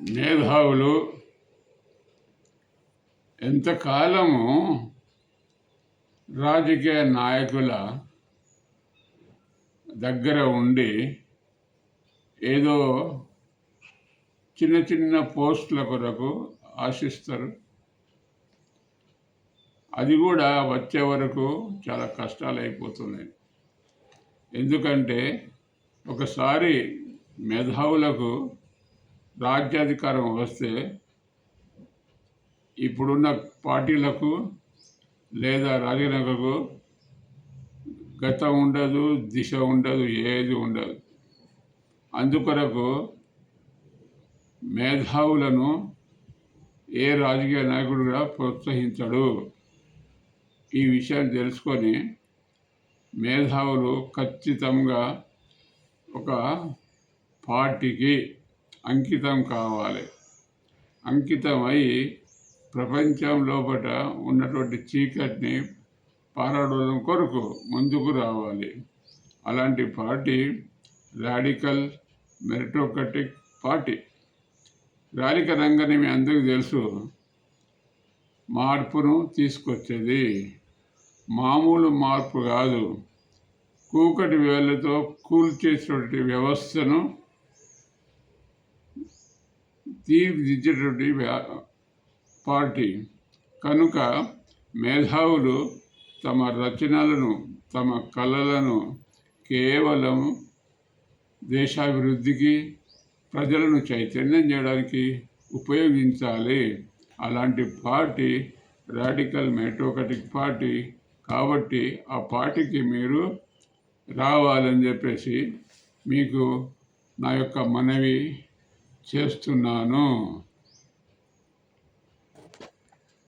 మేధావులు ఎంతకాలము రాజకీయ నాయకుల దగ్గర ఉండి ఏదో చిన్న చిన్న పోస్టుల కొరకు ఆశిస్తారు. అది కూడా వచ్చే వరకు చాలా కష్టాలు అయిపోతున్నాయి. ఎందుకంటే ఒకసారి మేధావులకు రాజ్యాధికారం వస్తే ఇప్పుడున్న పార్టీలకు లేదా రాజకీయాలకు గతం ఉండదు, దిశ ఉండదు, ఏది ఉండదు. అందుకొరకు మేధావులను ఏ రాజకీయ నాయకుడు కూడా ప్రోత్సహించడు. ఈ విషయాన్ని తెలుసుకొని మేధావులు ఖచ్చితంగా ఒక పార్టీకి అంకితం కావాలి. అంకితమై ప్రపంచం లోపల ఉన్నటువంటి చీకటిని పారడోలం కొరకు ముందుకు రావాలి. అలాంటి పార్టీ రాడికల్ మెరిటోక్రటిక్ పార్టీ. రాడికల్ రంగని మీ అందరికీ తెలుసు, మార్పును తీసుకొచ్చేది. మామూలు మార్పు కాదు, కూకటి వేళ్ళతో కూల్చేసేటువంటి వ్యవస్థను తీర్చిదిద్దేటువంటి పార్టీ. కనుక మేధావులు తమ రచనలను, తమ కళలను కేవలం దేశాభివృద్ధికి, ప్రజలను చైతన్యం చేయడానికి ఉపయోగించాలి. అలాంటి పార్టీ రాడికల్ మెరిటోక్రటిక్ పార్టీ. కాబట్టి ఆ పార్టీకి మీరు రావాలని చెప్పేసి మీకు నా యొక్క మనవి చేస్తున్నాను.